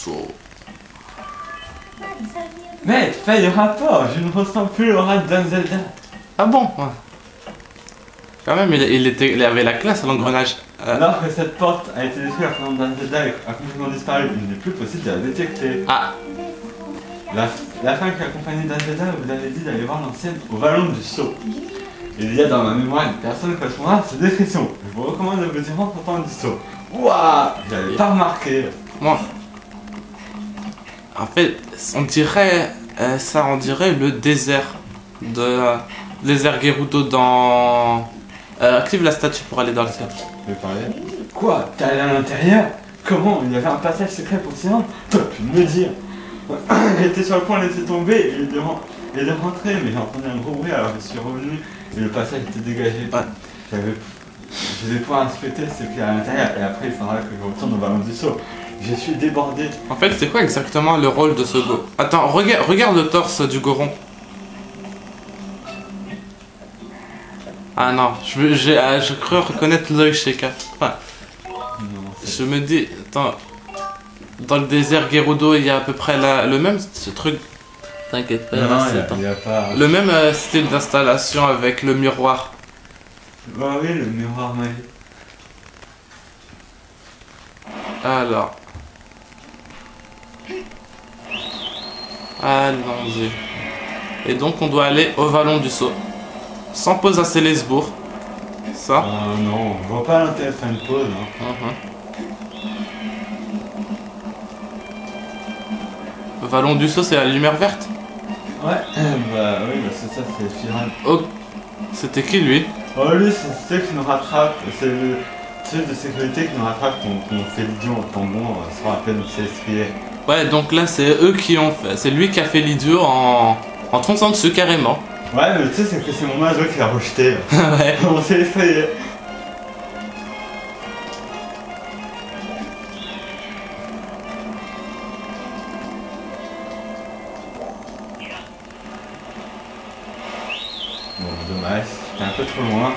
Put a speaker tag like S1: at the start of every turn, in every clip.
S1: sceau.
S2: Mais fais le rapport, je ne ressens plus l'aura d'un Zelda.
S1: Ah bon? Ouais. Quand même, il avait la classe à l'engrenage.
S2: Alors que cette porte a été détruite pendant d'un Zelda et a complètement disparu, il n'est plus possible de la détecter.
S1: Ah,
S2: La femme qui accompagnait d'un Zelda vous avait dit d'aller voir l'ancienne au vallon du Sceau. Il y a dans ma mémoire une personne correspondant à cette description. Je vous recommande de vous y rendre au temps du Sceau. Ouah, j'avais pas remarqué.
S1: moi. En fait, on dirait on dirait le désert de désert Gerudo dans. Active la statue pour aller dans le ciel.
S2: Je vais parler. Quoi? T'es allé à l'intérieur? Comment? Il y avait un passage secret pour s'y rendre? T'aurais pu me le dire. J'étais sur le point de laisser tomber et de rentrer, mais j'ai entendu un gros bruit alors je suis revenu et le passage était dégagé.
S1: Ouais.
S2: Je vais pouvoir inspecter ce qu'il y a à l'intérieur et après il faudra que je retourne au ballon du saut. Je suis débordé.
S1: En fait, c'est quoi exactement le rôle de ce go? Attends, regarde le torse du Goron. Ah non, je crois reconnaître l'œil Sheikah. Enfin,
S2: Non,
S1: je me dis, attends, dans le désert Gerudo, il y a à peu près le même ce truc. T'inquiète pas,
S2: non,
S1: c'est
S2: il y a pas.
S1: le même style d'installation avec le miroir.
S2: Bah oui, le miroir magique.
S1: Alors. Allons-y. Et donc on doit aller au vallon du Sceau. Sans pause à Célesbourg. Ça.
S2: Ah non, on voit pas l'intérêt de faire une pause. Hein.
S1: Le vallon du Sceau, c'est la lumière verte.
S2: Ouais, bah oui, bah c'est ça, c'est Firan.
S1: Oh, c'était qui lui?
S2: Oh lui, c'est ceux qui nous rattrapent, c'est le truc de sécurité qui nous rattrape quand on fait l'idiot en tombant sur la plaine de Célesprier.
S1: Ouais, donc là, c'est eux qui ont fait. C'est lui qui a fait l'idiot en tronçant dessus carrément.
S2: Ouais, mais tu sais, c'est que c'est mon oiseau qui l'a rejeté.
S1: Ouais.
S2: On s'est effrayé. Bon, dommage, c'était un peu trop loin.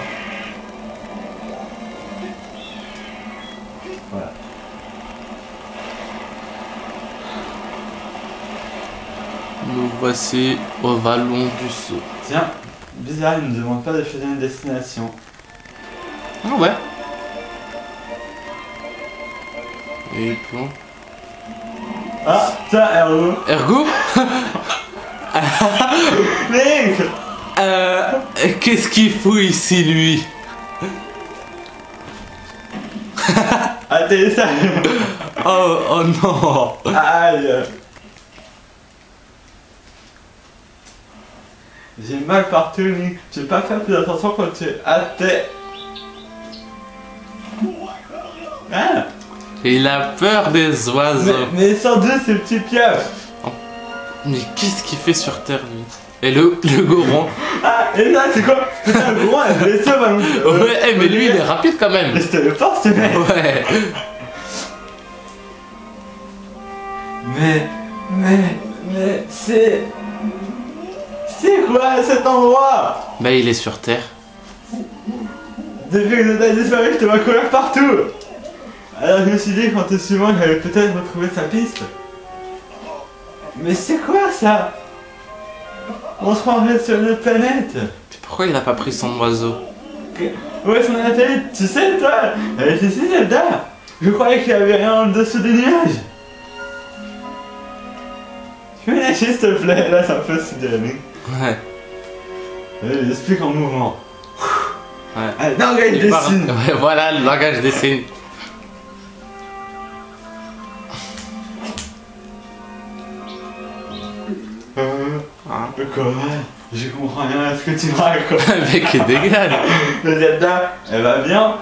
S2: Voilà.
S1: Nous voici au vallon du Sceau.
S2: Tiens, bizarre, il ne nous demande pas de choisir une destination.
S1: Ah ouais. Et bon.
S2: Ah, tiens, Ergo.
S1: Ergo?
S2: Link.
S1: Qu'est-ce qu'il fout ici, lui?
S2: Atterrissage.
S1: Oh non.
S2: Aïe. J'ai mal partout, Link. Tu veux pas faire plus attention quand tu es Ah.
S1: Il a peur des oiseaux.
S2: Mais sans doute, c'est le petit pieuvre.
S1: Mais qu'est-ce qu'il fait sur Terre, lui? Et le Goron?
S2: Ah, et là, c'est quoi? C'est un gros, elle blessé, ballon.
S1: Ouais, mais lui, il est rapide quand même.
S2: Mais je te le force, ce mec.
S1: Ouais.
S2: Mais, c'est quoi cet endroit?
S1: Bah, il est sur Terre.
S2: Depuis que t'as disparu, je te vois courir partout. Alors je me suis dit qu'en te suivant, j'allais peut-être retrouver sa piste. Mais c'est quoi ça? On se rendrait sur une autre planète.
S1: Pourquoi il a pas pris son oiseau?
S2: Où est son satellite? Tu sais, toi, elle était si Zelda. Je croyais qu'il y avait rien en dessous des nuages. Tu peux lâcher s'il te plaît? Là, c'est un peu sidéré.
S1: Ouais.
S2: Allez, explique en mouvement.
S1: Ouais.
S2: Allez, langage des signes.
S1: Ouais, voilà, le langage des signes. Hein?
S2: Quoi? Je comprends rien à ce que tu me racontes.
S1: Le mec est dégueulasse.
S2: Le Zelda, elle va bien?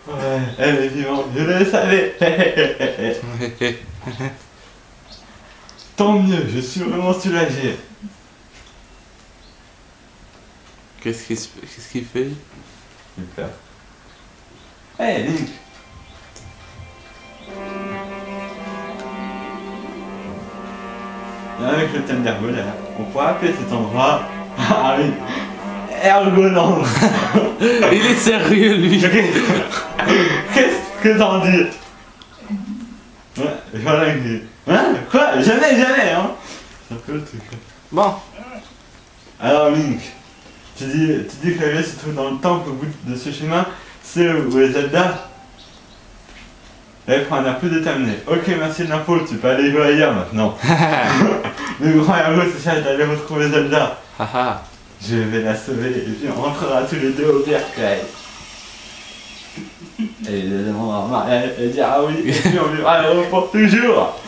S2: Ouais, elle est vivante, je le savais. Tant mieux, je suis vraiment soulagé.
S1: Qu'est-ce qu'il fait?
S2: Super. Hey Link. Avec le thème d'Ergoland, on pourrait appeler cet endroit... Ah oui, Ergoland.
S1: Il est sérieux, lui.
S2: Qu'est-ce que t'en dis. Ouais, voilà. Hein? Quoi? Jamais, hein? C'est un peu le truc.
S1: Bon,
S2: Alors, Link, tu dis que la vie se trouve dans le temple au bout de ce chemin, c'est où est Zelda? Là, il prend un air plus déterminé. Ok, merci de l'info, tu peux aller jouer ailleurs maintenant. Le grand héros se charge d'aller retrouver Zelda.
S1: haha.
S2: Je vais la sauver et puis on rentrera tous les deux au bercail. Et il demandera en mariage et dira oui, et puis on vivra heureux pour toujours.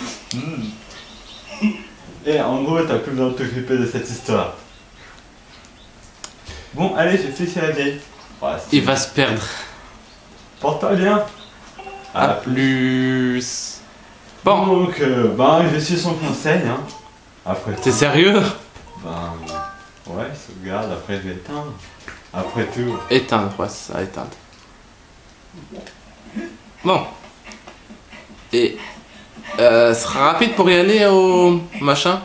S2: Et en gros, t'as plus besoin de t'occuper de cette histoire. Bon, allez, j'ai fait chez la vieille. Ouais,
S1: Il va se perdre.
S2: porte-toi bien.
S1: À plus. Bon,
S2: Donc, ben, je suis son conseil, hein. Après
S1: t'es
S2: tout,
S1: sérieux?
S2: ben, ouais, sauvegarde, après je vais éteindre. Après tout.
S1: Éteindre, ouais, c'est ça, éteindre. Bon. Et ce sera rapide pour y aller au machin,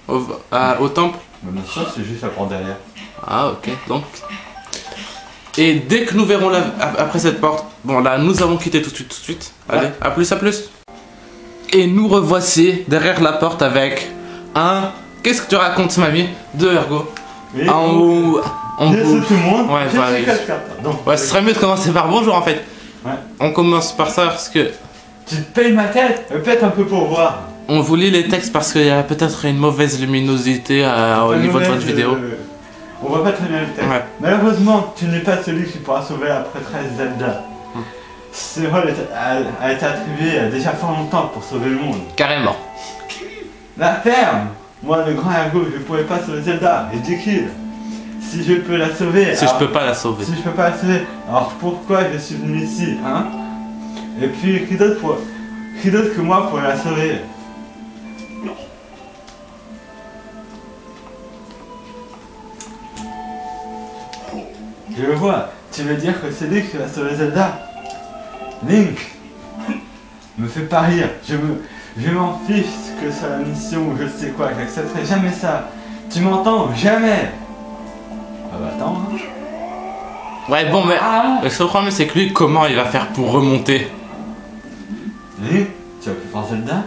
S1: au temple.
S2: Mais bien sûr, c'est juste à prendre derrière.
S1: Ah ok, donc. Et dès que nous verrons après cette porte, bon là nous avons quitté tout de suite. Allez,
S2: Ouais.
S1: à plus, à plus. Et nous revoici derrière la porte avec un... Qu'est-ce que tu racontes ma vie? Deux ergots.
S2: Oui,
S1: En haut... En
S2: Bien
S1: haut.
S2: sûr, tout le monde.
S1: Ouais,
S2: j'ai
S1: voilà.
S2: fait 4 cartes. Donc,
S1: Ouais, ce serait mieux de commencer par bonjour en fait.
S2: Ouais.
S1: On commence par ça parce que...
S2: Tu te payes ma tête, pète un peu pour voir.
S1: On vous lit les textes parce qu'il y a peut-être une mauvaise luminosité au niveau de votre vidéo.
S2: On voit pas très bien le texte.
S1: Ouais.
S2: Malheureusement, tu n'es pas celui qui pourra sauver la prêtresse Zelda. Ce rôle a été attribué il y a déjà fort longtemps pour sauver le monde.
S1: Carrément.
S2: La ferme! Moi, le grand ergot, je pourrais pas sauver Zelda, ridicule. Si je peux la sauver.
S1: Si
S2: alors-
S1: je peux pas la sauver.
S2: Si je peux pas la sauver, alors pourquoi je suis venu ici, hein? Et puis, qui d'autre que moi pourrait la sauver? Je le vois, tu veux dire que c'est lui qui va sauver Zelda? Link me fait pas rire, je m'en fiche que c'est la mission ou je sais quoi, j'accepterai jamais ça. Tu m'entends? Jamais! Ah bah attends, hein.
S1: Ouais, bon, mais
S2: Ah.
S1: le seul problème c'est que lui, comment il va faire pour remonter?
S2: Link, tu as pu voir Zelda?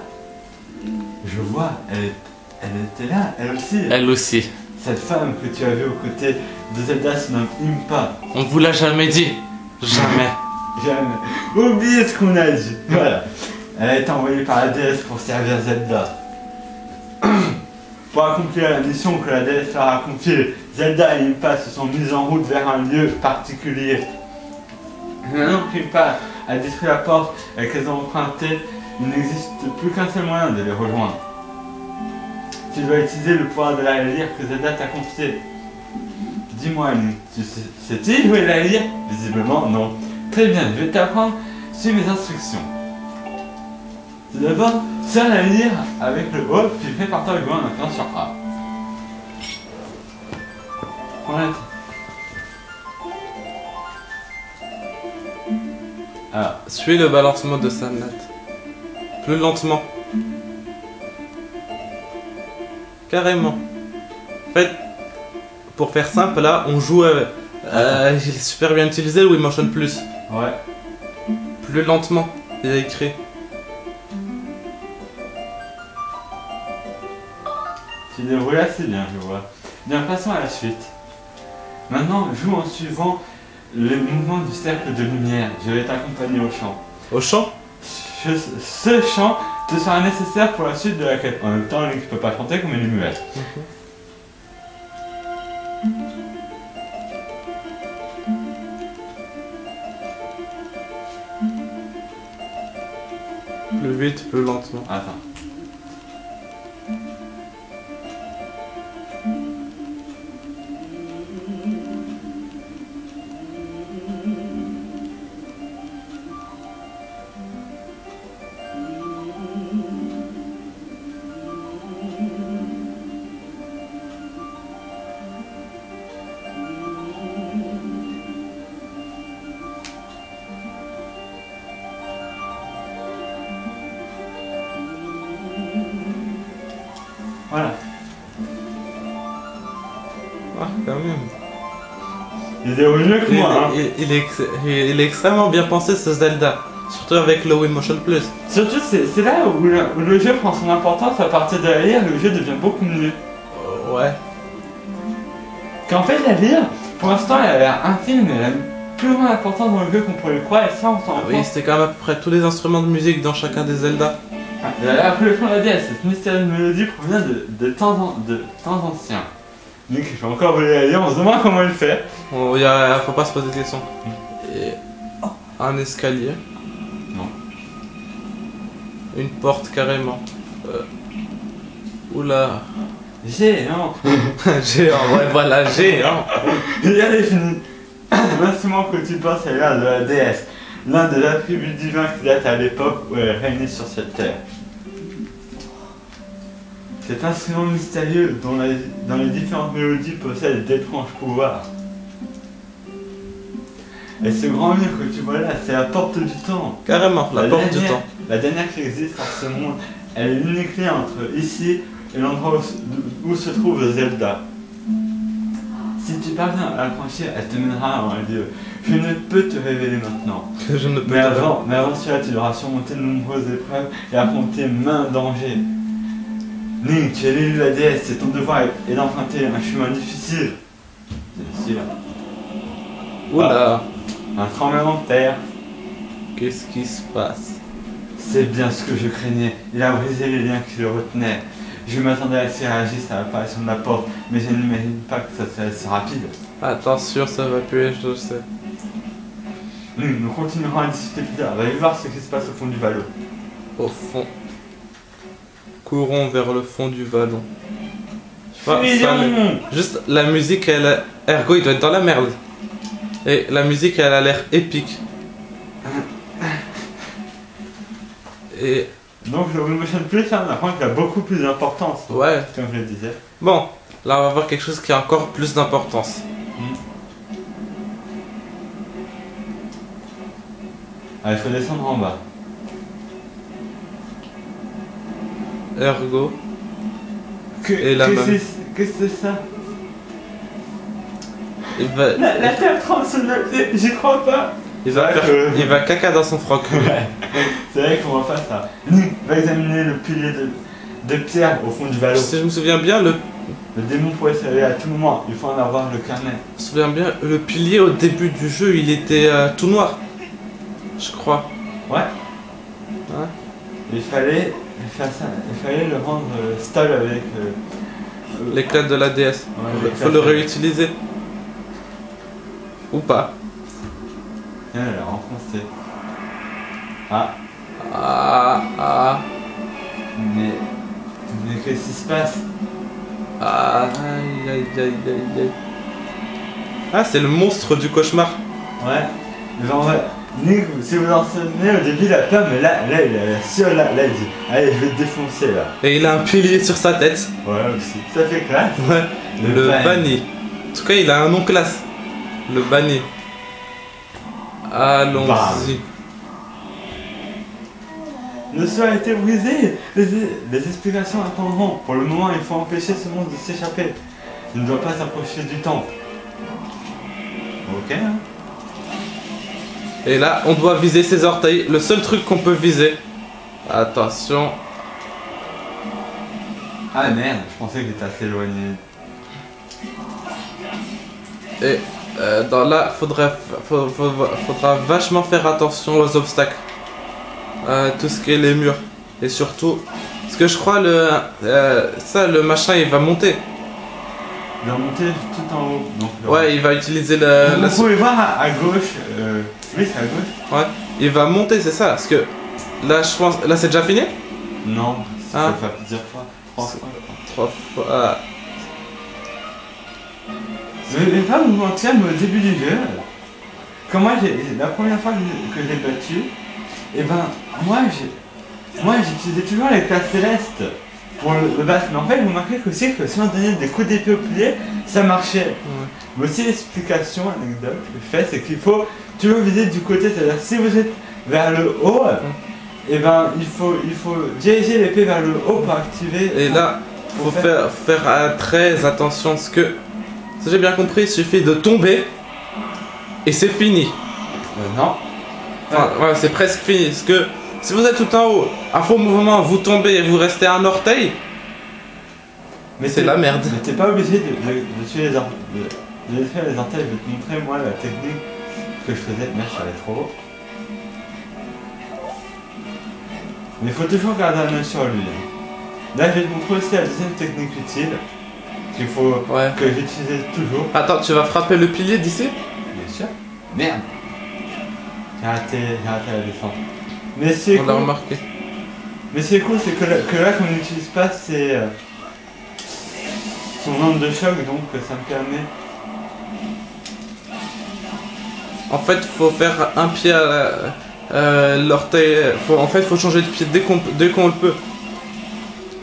S2: Je vois, elle était là, elle aussi.
S1: Elle aussi.
S2: Cette femme que tu as vue aux côtés de Zelda se nomme Impa.
S1: On vous l'a jamais dit. Jamais.
S2: Jamais. Oubliez ce qu'on a dit. Voilà. Elle a été envoyée par la déesse pour servir Zelda. Pour accomplir la mission que la déesse leur a confiée, Zelda et Impa se sont mises en route vers un lieu particulier. Maintenant qu'Impa a détruit la porte et qu'elles ont emprunté, il n'existe plus qu'un seul moyen de les rejoindre. Tu dois utiliser le pouvoir de la lyre que Zelda t'a confié. Dis-moi, Link, tu sais-tu jouer la lyre? Visiblement, non. Très bien, je vais t'apprendre. Suis mes instructions. Tout d'abord, serre la lyre avec le haut, puis prépare-toi à jouer en appuyant sur A. Prends la tête. Alors,
S1: Suis le balancement de sa note. Plus lentement. Carrément. En fait, pour faire simple, là, on joue. Il est super bien utilisé le Wii Motion Plus.
S2: ouais.
S1: Plus lentement, il a écrit.
S2: Tu débrouilles assez bien, je vois. Bien, passons à la suite. Maintenant, joue en suivant le mouvement du cercle de lumière. Je vais t'accompagner au chant.
S1: Au chant?
S2: Ce chant te sera nécessaire pour la suite de la quête. En même temps, Link peut pas chanter comme il est muet.
S1: Plus vite, plus lentement.
S2: Attends. Voilà.
S1: Ah, quand même.
S2: Il est mieux que moi, hein.
S1: Il est extrêmement bien pensé ce Zelda. Surtout avec le Wii Motion Plus.
S2: Surtout, c'est là où le jeu prend son importance. À partir de la lyre, le jeu devient beaucoup mieux.
S1: Ouais.
S2: Qu'en fait, la lyre, pour l'instant, elle a l'air infime, mais elle a une plus grande importance dans le jeu qu'on pourrait le croire, et ça, on s'en rend
S1: Oui,
S2: compte.
S1: c'était quand même à peu près tous les instruments de musique dans chacun des Zelda.
S2: La production de la DS, cette mystérieuse mélodie provient de temps anciens. Donc, je vais encore voler la lyre, on se demande comment il fait.
S1: Faut pas se poser de questions. Et un escalier.
S2: Non.
S1: Une porte carrément. Oula.
S2: Géant.
S1: Géant, ouais voilà, géant.
S2: Il y a fini. L'instrument que tu penses est l'un de la déesse, l'un des attributs divins qui date à l'époque où elle régnait sur cette terre. Cet instrument mystérieux dont les différentes mélodies possède d'étranges pouvoirs. Et ce grand mur que tu vois là, c'est la porte du temps.
S1: Carrément, la porte du temps.
S2: La dernière qui existe en ce monde, elle est l'unique lien entre ici et l'endroit où se trouve Zelda. Si tu parviens à la franchir, elle te mènera à un lieu. Je ne peux te révéler maintenant.
S1: Je ne peux
S2: Mais
S1: pas.
S2: avant cela, tu devras surmonter de nombreuses épreuves et affronter maints dangers. Link, tu es l'élu de la déesse, c'est ton devoir est d'emprunter un chemin difficile. C'est ici là.
S1: Oula,
S2: Un tremblement de terre.
S1: qu'est-ce qui se passe?
S2: C'est bien ce que je craignais. Il a brisé les liens qui le retenaient. Je m'attendais à ce qu'il réagisse à l'apparition de la porte, mais je n'imagine pas que ça serait si rapide.
S1: Attention, ça va puer, je sais.
S2: Nous continuerons à discuter plus tard. Va aller voir ce qui se passe au fond du vallon.
S1: Au fond. Courons vers le fond du vallon. Je sais pas,
S2: Fuyons.
S1: juste la musique, Ergo, il doit être dans la merde. Et la musique, elle a l'air épique. Et
S2: Donc le Wii Motion Plus, là, on apprend qu'il a beaucoup plus d'importance,
S1: ouais.
S2: comme je le disais.
S1: Bon, là, on va voir quelque chose qui a encore plus d'importance.
S2: Ah, il faut descendre en bas.
S1: Ergo. Et la même.
S2: Qu'est-ce que c'est ça?
S1: Il va,
S2: La terre tremble sous nos pieds, j'y crois pas.
S1: il va,
S2: Ouais,
S1: faire- il va caca dans son froc.
S2: Ouais, c'est vrai qu'on va faire ça. Link va examiner le pilier de pierre au fond du vallon.
S1: Si je me souviens bien,
S2: Le démon pourrait se réveiller à tout moment, il faut en avoir le carnet.
S1: le pilier au début du jeu, il était tout noir. Je crois.
S2: Ouais.
S1: Ouais.
S2: Il fallait faire ça, il fallait le rendre stable avec...
S1: L'éclat de la DS.
S2: Ouais,
S1: Faut le réutiliser. Ou pas.
S2: Elle a renfoncé. Ah,
S1: Ah.
S2: mais qu'est-ce qui se passe?
S1: Aïe. Ah, c'est le monstre du cauchemar.
S2: Ouais. Genre, ouais. Nick, si vous en souvenez, au début il a peur, mais là il est sûr, là il dit allez, je vais te défoncer là.
S1: Et il a un pilier sur sa tête.
S2: Ouais, aussi. Ça fait classe.
S1: Ouais. Le
S2: Banni.
S1: banni. En tout cas, il a un nom classe. Le banni. Allons-y.
S2: Le sol a été brisé. Les explications attendront. Pour le moment, il faut empêcher ce monstre de s'échapper. Il ne doit pas s'approcher du temple. Ok, hein.
S1: Et là, on doit viser ses orteils. Le seul truc qu'on peut viser. Attention.
S2: Ah merde, je pensais qu'il était assez éloigné.
S1: Et dans là, faudra vachement faire attention aux obstacles. Tout ce qui est les murs. Et surtout, parce que je crois le machin il va monter.
S2: Il va monter tout en haut. Donc,
S1: Ouais, il va utiliser
S2: Vous pouvez voir à gauche. Oui, c'est à gauche.
S1: Ouais, il va monter, c'est ça. Parce que là, je pense, là c'est déjà fini.
S2: Non, ça
S1: Ah.
S2: peut faire plusieurs fois. 3 fois.
S1: 3 fois.
S2: Je vais pas vous mentir, mais au début du jeu, quand la première fois que j'ai battu, et ben moi j'utilisais toujours les classes célestes pour le battre. Mais en fait, vous remarquez aussi que si on donnait des coups d'épée au pilier, ça marchait. Mais aussi l'explication, anecdote que je fais, c'est qu'il faut toujours viser du côté, c'est-à-dire si vous êtes vers le haut, et ben il faut diriger l'épée vers le haut pour activer.
S1: Et là, faut faire très attention parce que, si j'ai bien compris, il suffit de tomber et c'est fini.
S2: Non.
S1: Enfin, ouais, c'est presque fini. Parce que si vous êtes tout en haut, un faux mouvement, vous tombez et vous restez un orteil, mais c'est la merde.
S2: Mais t'es pas obligé de tuer les orteils. De détruire les orteils. Je vais te montrer moi la technique que je faisais. Merde, je suis allé trop haut. Mais il faut toujours garder un œil sur lui. Là, je vais te montrer aussi la deuxième technique utile qu'il faut que j'utilise toujours.
S1: Attends, tu vas frapper le pilier d'ici?
S2: Bien sûr. Merde. J'ai raté la descente. Mais c'est
S1: On l'a remarqué.
S2: Mais c'est cool, c'est que là qu'on n'utilise pas son onde de choc, donc ça me permet.
S1: En fait, faut faire un pied à l'orteil. En fait, faut changer de pied dès qu'on le peut.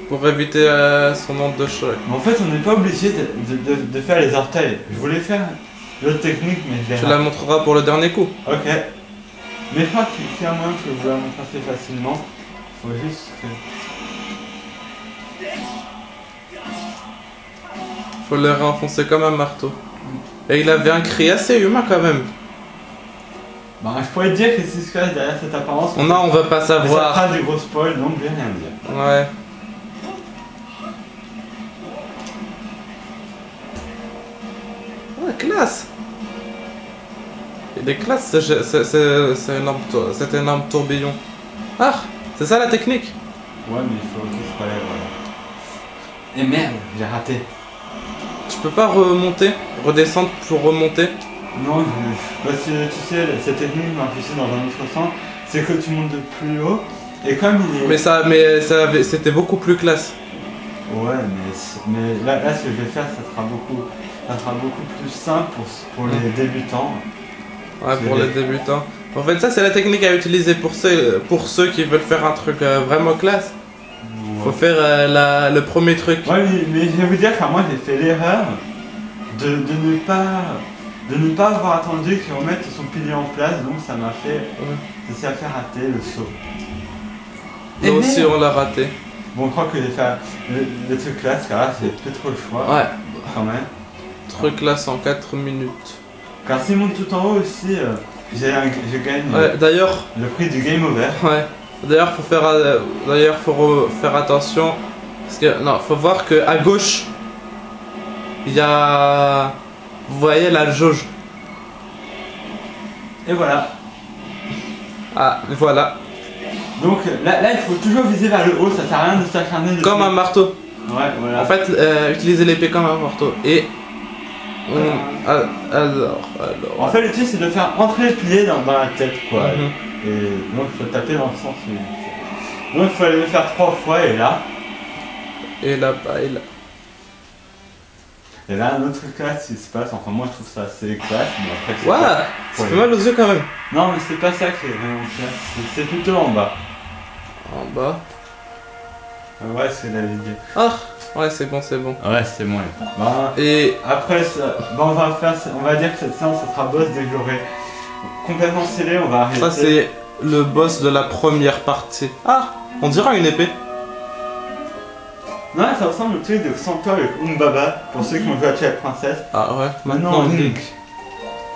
S1: Pour éviter son onde de choc.
S2: Mais en fait, on n'est pas obligé de faire les orteils. Je voulais faire l'autre technique, mais je l'ai
S1: Tu la montreras pour le dernier coup.
S2: Ok. Mais je crois qu'il y a un moyen que je vous la montre assez facilement. Faut juste que...
S1: Faut le renfoncer comme un marteau. Et il avait un cri assez humain quand même.
S2: Bah, je pourrais te dire que c'est ce qu'il y a derrière cette apparence.
S1: On va pas
S2: Mais ça
S1: savoir.
S2: fera du gros spoil, donc je vais rien dire.
S1: Ouais. Ouais, classe. Il est classe, c'est un énorme tourbillon. Ah, c'est ça la technique?
S2: Ouais, mais il faut qu'il se relève, voilà. Et merde, j'ai raté.
S1: Tu peux pas remonter, redescendre pour remonter?
S2: Non, parce que tu sais, cette technique m'a affiché dans un autre sens, c'est que tu montes de plus haut, et comme il est...
S1: Mais c'était beaucoup plus classe.
S2: Ouais, mais là, ce que je vais faire, ça sera beaucoup plus simple pour les débutants.
S1: Ouais, pour les débutants. En fait, ça, c'est la technique à utiliser pour ceux qui veulent faire un truc vraiment classe.
S2: Ouais.
S1: Faut faire le premier truc.
S2: Ouais, mais je vais vous dire que moi, j'ai fait l'erreur de ne pas avoir attendu qu'il remette son pilier en place, donc ça m'a fait rater le saut.
S1: Nous aussi, on l'a raté.
S2: Bon, je crois que j'ai fait le truc classe, car là, c'est plus trop le choix.
S1: Ouais.
S2: Quand même.
S1: Truc classe en 4 minutes.
S2: Car s'il monte tout en haut aussi, je gagne
S1: d'ailleurs,
S2: le prix du game over.
S1: ouais. D'ailleurs, faut faire attention. Parce que, non, faut voir que à gauche, il y a... Vous voyez la jauge.
S2: Et voilà.
S1: Ah, voilà.
S2: Donc là, il faut toujours viser vers le haut, ça sert à rien de s'acharner.
S1: Comme un marteau.
S2: Ouais, voilà.
S1: En fait, utiliser l'épée comme un marteau. Et... alors...
S2: En fait, le truc, c'est de faire entrer le pilier dans la tête, quoi.
S1: Mhm.
S2: Et donc, il faut taper dans le sens où... Donc, il faut aller le faire 3 fois, et là...
S1: Et là-bas, et là.
S2: Et là, un autre classe qui se passe. Enfin, moi, je trouve ça assez classe, mais après, c'est
S1: Voilà,
S2: pas...
S1: ça fait mal aux yeux quand même.
S2: Non, mais c'est pas ça qui est vraiment classe. C'est plutôt en bas.
S1: En bas.
S2: Ouais, c'est la vidéo.
S1: Ah, ouais, c'est bon, c'est bon.
S2: Ouais, c'est moins. Bah,
S1: Et
S2: après, on va dire que cette séance, ça sera boss dès que j'aurai complètement scellé, on va arrêter.
S1: ça, c'est le boss de la première partie. Ah, on dirait une épée.
S2: Non, ça ressemble au truc de Centaure avec Umbaba, pour ceux qui ont joué à la princesse.
S1: Ah ouais,
S2: Maintenant,
S1: maintenant
S2: Link.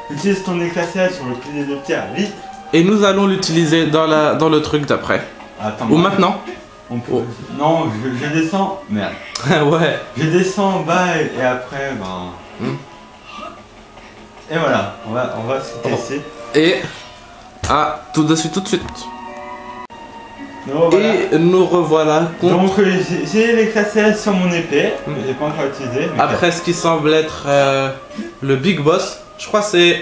S2: Utilise ton éclairage sur le pilier de pierre, vite.
S1: Et nous allons l'utiliser dans le truc d'après.
S2: Attends,
S1: Ou maintenant.
S2: on peut... Non, je descends. Merde.
S1: Ouais.
S2: Je descends en bas et après, ben... Et voilà, on va se quitter ici.
S1: Et... Ah, tout de suite.
S2: Donc, voilà.
S1: Et nous revoilà.
S2: Donc j'ai l'éclairage sur mon épée, que j'ai pas encore utilisé. Mais
S1: Après ce qui semble être le big boss. Je crois que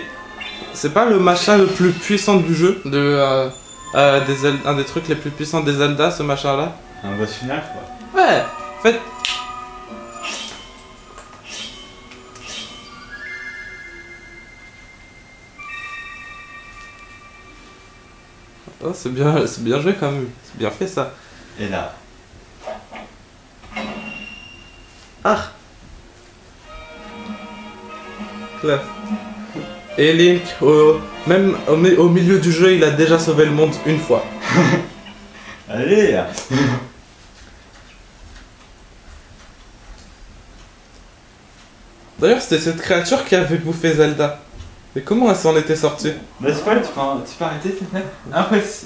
S1: c'est pas le machin le plus puissant du jeu. Un des trucs les plus puissants des Zelda, ce machin là.
S2: un boss final, quoi.
S1: Ouais, en fait... Oh, c'est bien joué quand même, c'est bien fait ça.
S2: Et là.
S1: Ah. Là. Et Link, même au milieu du jeu, il a déjà sauvé le monde une fois.
S2: Allez.
S1: D'ailleurs, c'était cette créature qui avait bouffé Zelda. Mais comment elle s'en était sortie?
S2: Bah, tu peux arrêter, s'il te plaît?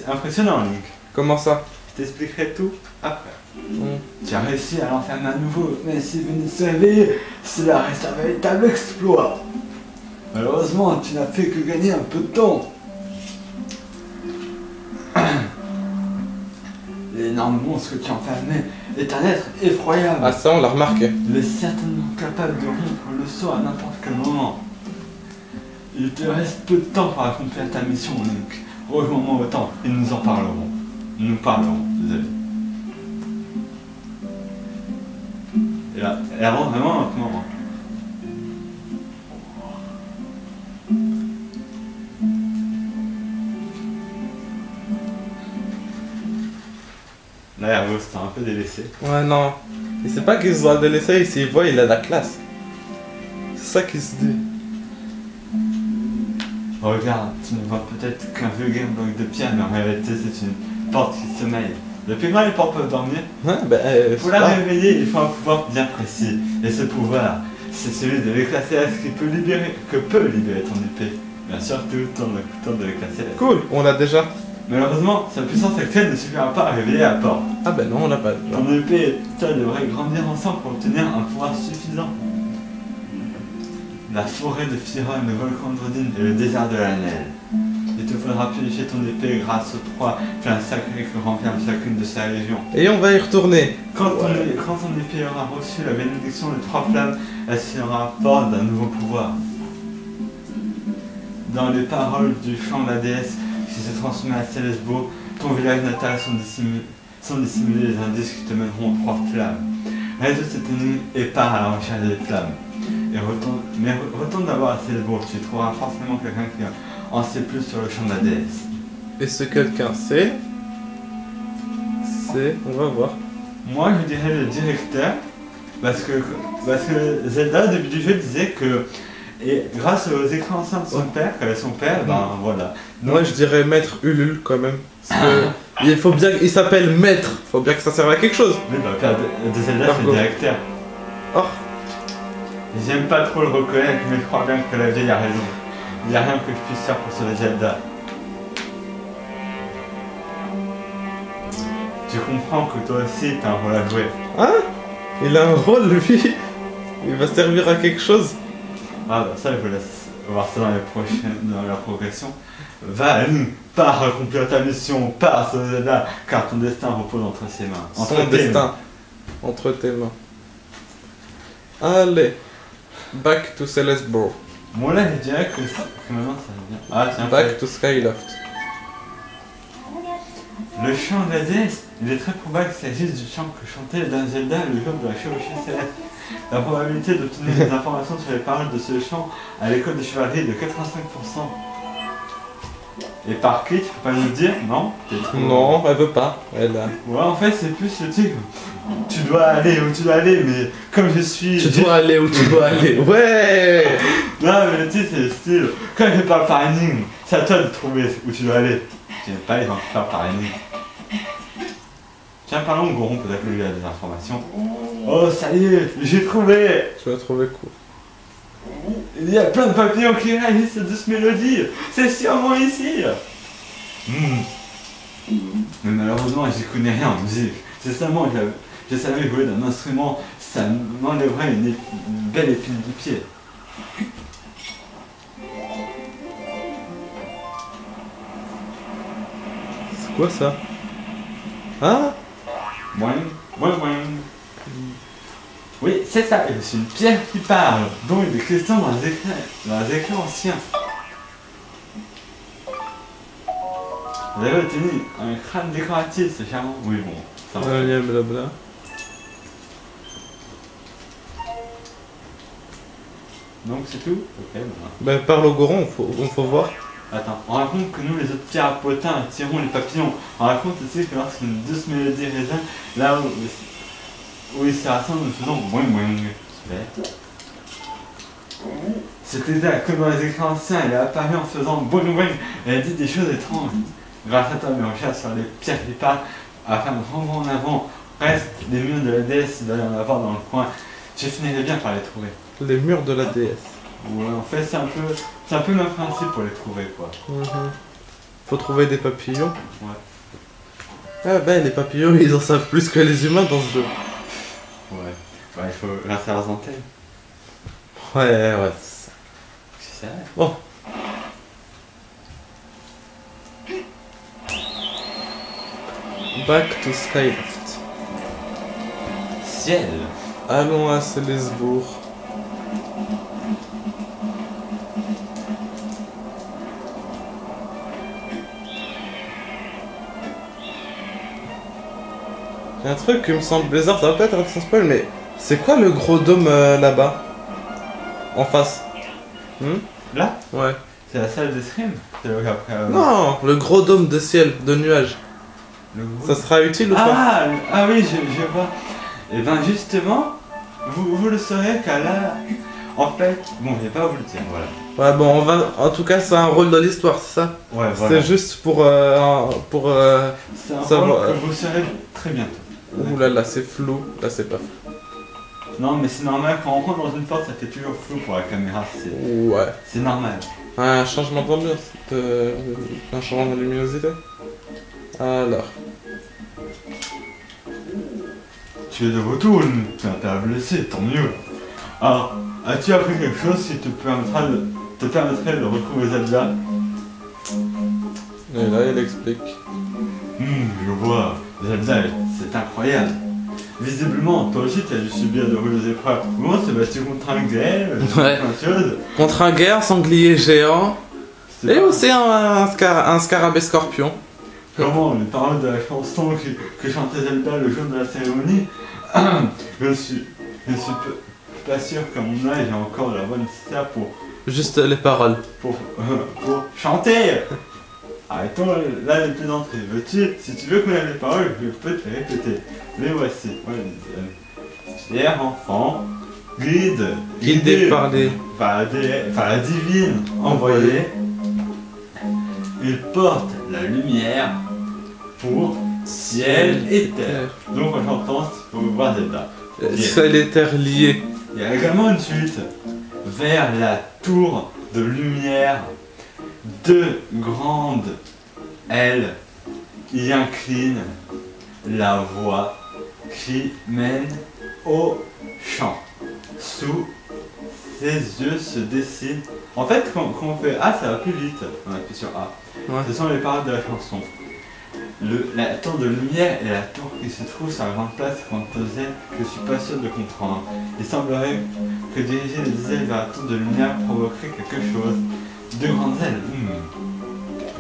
S2: Impressionnant, Link.
S1: Comment ça?
S2: Je t'expliquerai tout après.
S1: Hmm.
S2: Tu as réussi à l'enfermer à nouveau, mais s'il venait se réveiller, cela reste un véritable exploit. Malheureusement, tu n'as fait que gagner un peu de temps. L'énorme monstre que tu as enfermé est un être effroyable.
S1: Ah ça on l'a remarqué.
S2: Il est certainement capable de rompre le sceau à n'importe quel moment. Il te reste peu de temps pour accomplir ta mission, Link. Rejoins-moi au temps et nous en parlerons. Nous parlerons, désolé. Et avant, vraiment, maintenant. Là, Herbo, c'était un peu délaissé.
S1: Ouais non. Il sait pas qu'il se doit délaisser, il s'il voit il a la classe. C'est ça qu'il se dit.
S2: Regarde, tu ne vois peut-être qu'un vulgaire bloc de pierre, mais en réalité c'est une porte qui sommeille. Depuis quand les portes peuvent dormir?
S1: Ouais bah
S2: Pour la réveiller, il faut un pouvoir bien précis. Et ce pouvoir, c'est celui de l'éclat céleste qui peut libérer ton épée. Bien sûr, tout en écoutant de l'éclat céleste.
S1: cool, on l'a déjà.
S2: Malheureusement, sa puissance actuelle ne suffira pas à réveiller la porte.
S1: Ah bah non on l'a pas.
S2: Ton épée et toi devraient grandir ensemble pour obtenir un pouvoir suffisant. La forêt de Firon, le volcan de Rodin et le désert de la neige. Il te faudra purifier ton épée grâce aux 3 flammes sacrées que renferme chacune de ces régions.
S1: Et on va y retourner.
S2: Quand ton épée aura reçu la bénédiction des 3 flammes, elle sera porte d'un nouveau pouvoir. Dans les paroles du chant de la déesse qui s'est transformé à Célesbo, ton village natal sont dissimulés les indices qui te mèneront aux 3 flammes. Résout cette énigme et pars à la recherche des flammes. Retourne d'abord à Célesbo, tu trouveras forcément quelqu'un qui en sait plus sur le chant de la déesse.
S1: Et ce quelqu'un c'est... On va voir.
S2: Moi je dirais le directeur, parce que Zelda au début du jeu disait que, et grâce aux écrans anciens de son père, ben voilà.
S1: Moi je dirais maître Ulule quand même. Parce que il faut bien il s'appelle maître, faut bien que ça serve à quelque chose.
S2: Oui, bah, le père de Zelda c'est le directeur.
S1: Oh.
S2: J'aime pas trop le reconnaître, mais je crois bien que la vieille a raison. Il n'y a rien que je puisse faire pour sauver Zelda. Tu comprends que toi aussi t'as un rôle à jouer.
S1: Hein? Il a un rôle lui. Il va servir à quelque chose.
S2: Ah bah ça je vous laisse voir ça dans la progression. Va, pars accomplir ta mission, pars sauver Zelda, car ton destin repose entre ses mains.
S1: Son destin. Entre tes mains. Allez. Back to Celestboro.
S2: Bon là je dirais que maintenant ça va bien. Ah tiens.
S1: Back to Skyloft.
S2: Le chant de la déesse, il est très probable qu'il s'agisse du chant que chantait dans Zelda le jour de la chevauchée céleste. La probabilité d'obtenir des informations sur les paroles de ce chant à l'école de chevalerie est de 85%. Et par qui, tu peux pas nous dire? Non?
S1: Non, elle veut pas. Elle a...
S2: Ouais, en fait, c'est plus le truc. Tu dois aller où tu dois aller, mais comme je suis...
S1: Tu dois aller où tu dois aller. Ouais.
S2: Non, mais le titre, c'est le style. Comme je parle par énigme, c'est à toi de trouver où tu dois aller. Tu n'aimes pas les gens qui parlent par énigme. Tiens, parlons de Goron, peut-être que lui a des informations. Oh, ça y est, j'ai trouvé.
S1: Tu vas trouver quoi?
S2: Il y a plein de papillons qui réalisent cette douce mélodie. C'est sûrement ici. Mais malheureusement, j'y connais rien en musique. C'est seulement que je savais jouer d'un instrument, ça m'enlèverait une belle épine du pied.
S1: C'est quoi ça? Hein?
S2: Boing, boing, boing. Oui, c'est ça, c'est une pierre qui parle, dont il est question dans les écrits anciens. Vous avez obtenu un crâne décoratif, c'est charmant. Oui, bon, ça va.
S1: Blabla.
S2: Donc c'est tout? Ok, voilà.
S1: Ben parle au Goron, on faut voir.
S2: Attends, on raconte que nous les autres pierres à potins attirons les papillons. On raconte aussi que lorsqu'une douce mélodie résonne, là où ils se rassemblent, nous faisons boing boing. Super. C'est exact, comme dans les écrans anciens, il est apparu en faisant boing boing et a dit des choses étranges. Grâce à toi, mes recherches sur les pierres qui parlent, afin de rendre en avant, reste les murs de la déesse, il doit y en avoir dans le coin. Je finirai bien par les trouver.
S1: Les murs de la déesse.
S2: Ouais, en fait, c'est un peu C'est un peu le même principe pour les trouver, quoi.
S1: Faut trouver des papillons.
S2: Ouais.
S1: Ah ben les papillons ils en savent plus que les humains dans ce jeu.
S2: Ouais. Bah, il faut rester à leurs antennes.
S1: Ouais, c'est ça.
S2: C'est ça.
S1: Bon. Back to Skyloft.
S2: Ciel.
S1: Allons à Célesbourg. Il y a un truc qui me semble bizarre, ça va peut-être être un spoil, mais c'est quoi le gros dôme là-bas? En face.
S2: Là,
S1: Ouais.
S2: c'est la salle d'escrime. C'est là où après.
S1: Non, le gros dôme de ciel, de nuages.
S2: Le gros-
S1: Ça sera utile ou pas?
S2: Ah oui, je vois. Et ben justement, vous le saurez qu'à là. En fait, bon, je vais pas vous le dire, voilà.
S1: Ouais, bon, on va. En tout cas, c'est un rôle dans l'histoire, c'est ça?
S2: Ouais, voilà.
S1: C'est juste pour.
S2: C'est un
S1: savoir-
S2: rôle que vous saurez très bientôt.
S1: Ouh là là, c'est flou. Là, c'est pas flou.
S2: Non, mais c'est normal, quand on rentre dans une porte, ça fait toujours flou pour la caméra,
S1: Ouais.
S2: c'est normal.
S1: Un changement d'ambiance. Un changement de luminosité. Alors.
S2: Tu es de retour, tu n'as pas blessé, tant mieux. Alors, as-tu appris quelque chose qui te permettrait de retrouver Zelda?
S1: Et là, il explique.
S2: Je vois, Zelda, c'est incroyable. Visiblement, toi aussi, tu as dû subir de rudes épreuves. Comment te battu contre un guerre?
S1: Ouais. Contre un guerre, sanglier géant. Et aussi un scarabée scorpion.
S2: Comment les paroles de la chanson que chantait Zelda le jour de la cérémonie? je suis pas sûr qu'à mon âge j'ai encore la voix nécessaire pour
S1: Juste les paroles.
S2: pour chanter. Arrêtons là les plaisanteries. Veux-tu, si tu veux connaître les paroles, je peux te les répéter. Les voici. Cher enfant,
S1: Guidé par les...
S2: par la divine envoyée, il porte la lumière pour ciel et terre. Donc en chantant, il faut voir Zelda.
S1: Ciel et terre liés.
S2: Il y a également une suite vers la tour de lumière. Deux grandes ailes y inclinent la voie qui mène au champ. Sous ses yeux se dessine. En fait, quand on fait A, ça va plus vite. On appuie sur A.
S1: Ouais.
S2: Ce sont les paroles de la chanson. La tour de lumière est la tour qui se trouve sur la grande place Fantozienne que je suis pas sûr de comprendre. Il semblerait que diriger les ailes vers la tour de lumière provoquerait quelque chose. Deux grandes ailes.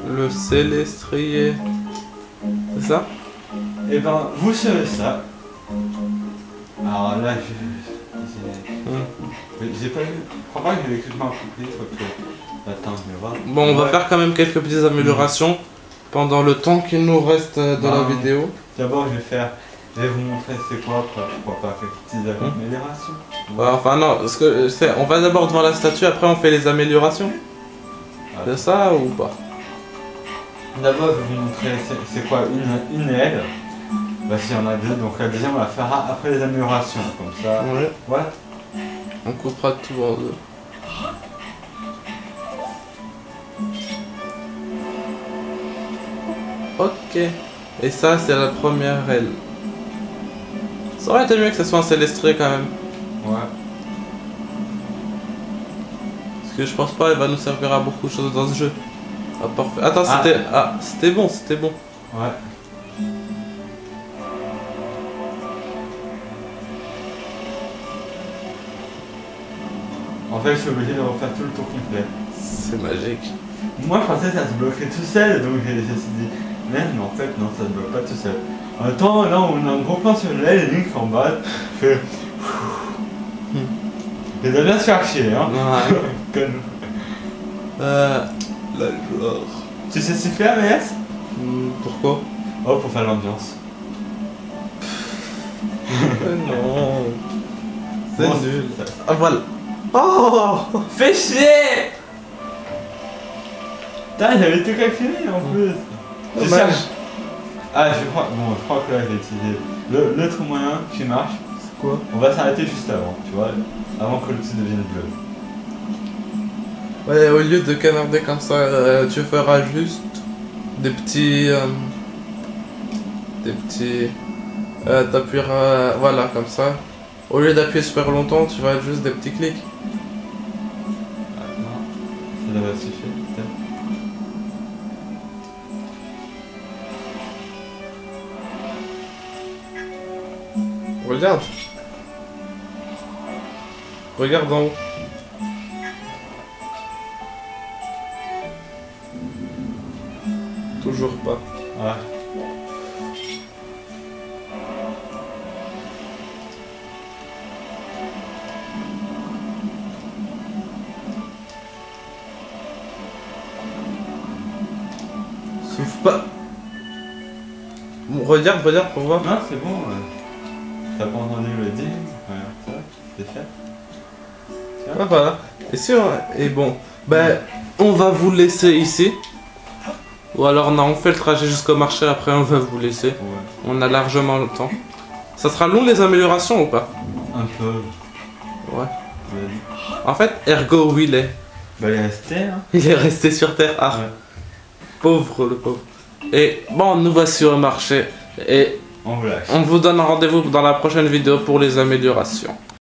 S1: Le célestrier. C'est ça?
S2: Et ben, vous savez ça. Alors là, j'ai pas vu. Je crois pas que j'ai l'écriture accomplie. Attends, je vais voir.
S1: Bon, on va faire quand même quelques petites améliorations pendant le temps qu'il nous reste de la vidéo.
S2: D'abord, je vais vous montrer c'est quoi, pourquoi pas quelques petites améliorations.
S1: Enfin non, parce que on va d'abord devant la statue, après on fait les améliorations. C'est ça ou pas?
S2: D'abord, je vais vous montrer c'est quoi une aile. Bah, s'il y en a deux, donc la deuxième on la fera après les améliorations, comme ça.
S1: Ouais.
S2: Voilà.
S1: On coupera tout en deux. Ok. Et ça, c'est la première aile. Ça aurait été mieux que ce soit un célestrier quand même.
S2: Ouais.
S1: Parce que je pense pas, elle va nous servir à beaucoup de choses dans ce jeu. Ah, parfait. Attends, c'était... Ah, c'était bon, c'était bon.
S2: Ouais. En fait, je suis obligé de refaire tout le tour complet.
S1: C'est magique.
S2: Moi, je pensais que ça se bloquerait tout seul, donc j'ai dit, mais en fait, non, ça se bloque pas tout seul. En même temps, là, on a un gros plan sur l'aile, Link en bas, fait... Il doit bien se faire chier, hein.
S1: Ouais.
S2: Comme...
S1: La gloire.
S2: Tu sais siffler, ABS?
S1: Pourquoi?
S2: Oh, pour faire l'ambiance.
S1: Non. C'est
S2: Bon,
S1: nul. Ah, voilà. Oh!
S2: Fais chier! Putain, j'avais tout calculé en plus. C'est ça.
S1: Dommage.
S2: Ah, je crois que là, j'ai utilisé l'autre moyen qui marche.
S1: C'est quoi?
S2: On va s'arrêter juste avant, tu vois, avant que l'outil devienne bleu.
S1: Ouais, au lieu de canarder comme ça, tu feras juste des petits... t'appuieras, voilà, comme ça. Au lieu d'appuyer super longtemps, tu vas juste des petits clics.
S2: Ah, non, ça devrait suffire, peut-être.
S1: Regarde. Regarde en haut. Toujours pas.
S2: Ouais.
S1: Souffle pas. Bon, regarde pour voir.
S2: Non, c'est bon. T'as pas entendu le ding? Ouais, ça va, c'est fait.
S1: Ah, voilà. Et bon, ben, on va vous laisser ici. Ou alors non, on fait le trajet jusqu'au marché, après on va vous laisser.
S2: Ouais.
S1: On a largement le temps. Ça sera long les améliorations ou pas?
S2: Un peu.
S1: Ouais.
S2: Vas-y.
S1: En fait, Ergo où il est?
S2: Bah, il est resté, hein.
S1: Il est resté sur Terre. Ah,
S2: Ouais.
S1: pauvre le pauvre. Et bon, nous voici au marché. Et
S2: On vous lâche.
S1: on vous donne rendez-vous dans la prochaine vidéo pour les améliorations.